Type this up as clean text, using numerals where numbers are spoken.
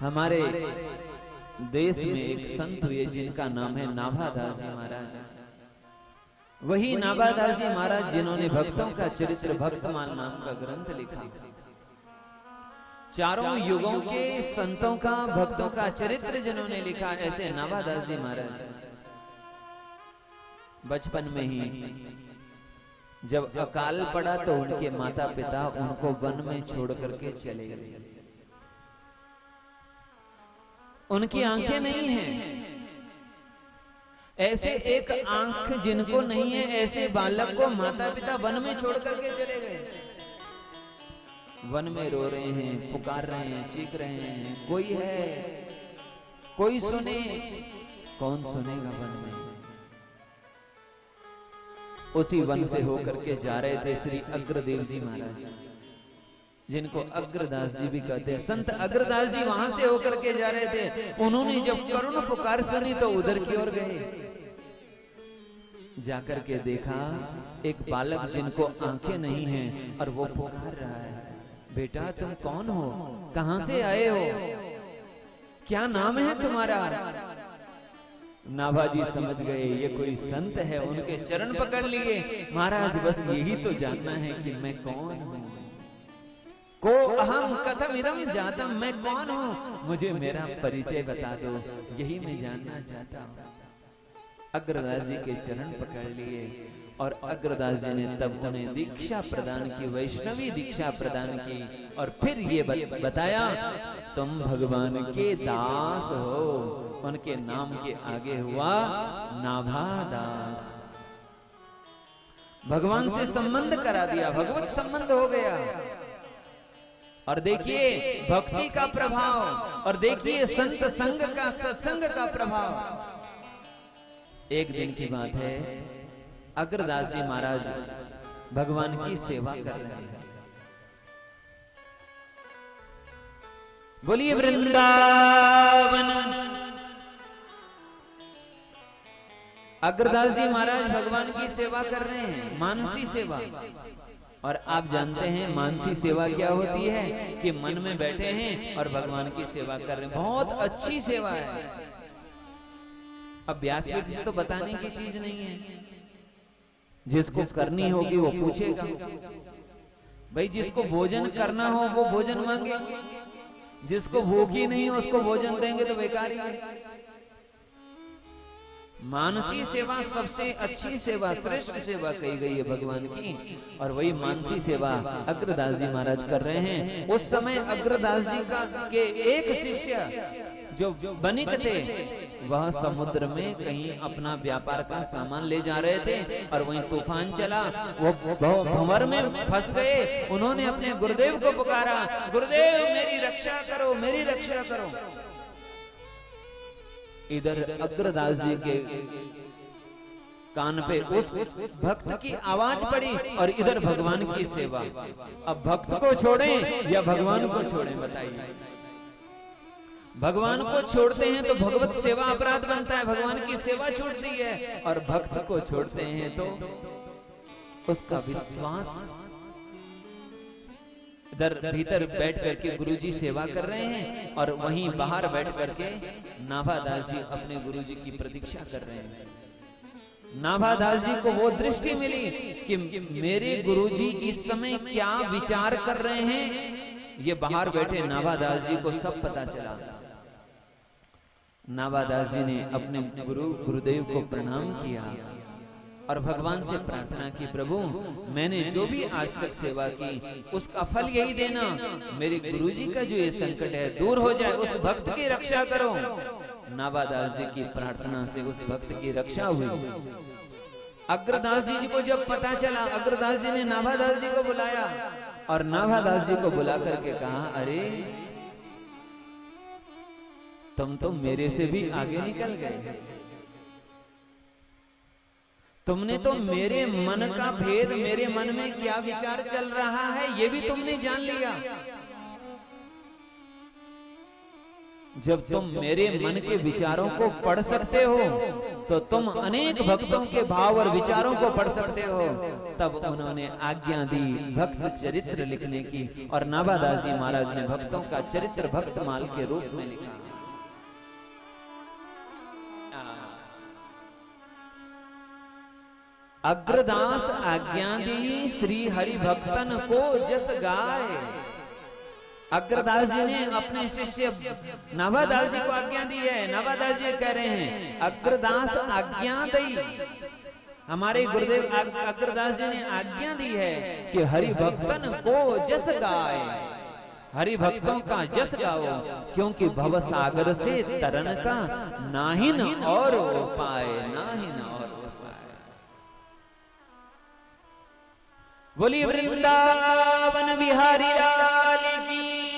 हमारे देश में एक संत हुए जिनका नाम है नाभादास जी महाराज। वही नाभादास जी महाराज जिन्होंने भक्तों का चरित्र भक्तमाल नाम का ग्रंथ लिखा। चारों युगों के संतों का भक्तों का चरित्र जिन्होंने लिखा, ऐसे नाभादास जी महाराज बचपन में ही जब अकाल पड़ा तो उनके माता पिता उनको वन में छोड़ करके चले गए। उनकी आंखें नहीं हैं, ऐसे एक आंख जिनको नहीं है, ऐसे बालक को माता पिता वन में छोड़ करके चले गए। वन में रो रहे हैं, पुकार रहे हैं, चीख रहे हैं, कोई है, कोई सुने, कौन सुनेगा वन में। उसी वन से होकर के जा रहे थे श्री अग्रदेव जी महाराज, जिनको अग्रदास जी भी कहते हैं। संत अग्रदास जी वहां से होकर के जा रहे थे। उन्होंने जब करुण पुकार सुनी तो उधर की ओर गए। जाकर के देखा एक बालक जिनको आंखें नहीं हैं और वो पुकार रहा है, बेटा तुम कौन हो, कहां से आए हो, क्या नाम है तुम्हारा। नाभाजी समझ गए ये कोई संत है, उनके चरण पकड़ लिए। महाराज बस यही तो जानना है कि मैं कौन हूं, को अहम कथम इदम जातम, मैं कौन हूं, मुझे मेरा परिचय बता दो, यही मैं जानना चाहता हूं। अग्रदास जी के चरण पकड़ लिए और अग्रदास जी ने तब उन्हें दीक्षा प्रदान की, वैष्णवी दीक्षा प्रदान की। और फिर ये बताया तुम भगवान के दास हो। उनके नाम के आगे हुआ नाभादास। भगवान से संबंध करा दिया, भगवत संबंध हो गया। और देखिए भक्ति का प्रभाव, और देखिए संत संग का, सत्संग का प्रभाव। एक दिन की बात है, अग्रदास जी महाराज भगवान की सेवा कर रहे हैं। बोलिए वृंदावन। अग्रदास जी महाराज भगवान की सेवा कर रहे हैं, मानसी सेवा। और आप जानते हैं मानसी सेवा क्या होती है, कि मन में बैठे हैं और भगवान की सेवा कर रहे हैं। बहुत अच्छी सेवा है। अब व्यासपीठ से तो बताने की चीज नहीं है, जिसको करनी होगी वो पूछेगा। भाई जिसको भोजन करना हो वो भोजन मांगे, जिसको भूख ही नहीं हो उसको भोजन देंगे तो बेकार ही है। मानसी सेवा सबसे अच्छी सेवा, श्रेष्ठ सेवा कही गई है भगवान की। और वही मानसी सेवा अग्रदास जी महाराज कर रहे हैं। उस समय अग्रदास जी का के एक शिष्य जो बनिक थे, वह समुद्र में कहीं अपना व्यापार का सामान ले जा रहे थे और वहीं तूफान चला, वो भंवर में फंस गए। उन्होंने अपने गुरुदेव को पुकारा, गुरुदेव मेरी रक्षा करो, मेरी रक्षा करो। इधर अग्रदास जी के कान पे उस भक्त की आवाज पड़ी और इधर भगवान की सेवा। अब भक्त को छोड़ें या भगवान को छोड़ें, बताइए। भगवान को छोड़ते हैं तो भगवत सेवा अपराध बनता है, भगवान की सेवा छूटती है। और भक्त को छोड़ते हैं तो उसका विश्वास। इधर भीतर बैठ करके गुरुजी सेवा कर रहे हैं और वहीं बाहर बैठ करके नाभादास जी अपने गुरुजी की प्रतीक्षा कर रहे हैं। नाभादास जी को वो दृष्टि मिली कि मेरे गुरुजी इस समय क्या विचार कर रहे हैं, ये बाहर बैठे नाभादास जी को सब पता चला। नाभादास जी ने अपने गुरुदेव को प्रणाम किया और भगवान से प्रार्थना की, प्रभु मैंने जो भी आज तक सेवा की उसका फल यही देना, मेरे गुरुजी का जो ये संकट है दूर हो जाए, उस भक्त की रक्षा करो। नाभादास जी की प्रार्थना से उस भक्त की रक्षा हुई। अग्रदास जी को जब पता चला, अग्रदास जी ने नाभादास जी को बुलाया और नाभादास जी को बुला करके कहा, अरे तुम तो मेरे से भी आगे निकल गए, तुमने तो मेरे मन का भेद, मेरे मन में क्या विचार चल रहा है ये भी तुमने जान लिया। जब तुम मेरे मन के विचारों को पढ़ सकते हो तो तुम अनेक भक्तों के भाव और विचारों को पढ़ सकते हो। तब उन्होंने आज्ञा दी भक्त चरित्र लिखने की, और नाभादास जी महाराज ने भक्तों का चरित्र भक्तमाल के रूप में लिखा। अग्रदास आज्ञा दी श्री हरि भक्तन को जस गाए। अग्रदास जी ने अपने शिष्य नाभादास जी को आज्ञा दी है। नाभादास जी कह रहे हैं अग्रदास आज्ञा दी, हमारे गुरुदेव अग्रदास जी ने आज्ञा दी है कि हरि भक्तन को जस गाए, हरि भक्तों का जस गाओ, क्योंकि भव सागर से तरन का नाहिन और उपाय, नाहिन और उपाय। बोली वृंदावन बिहारी लाल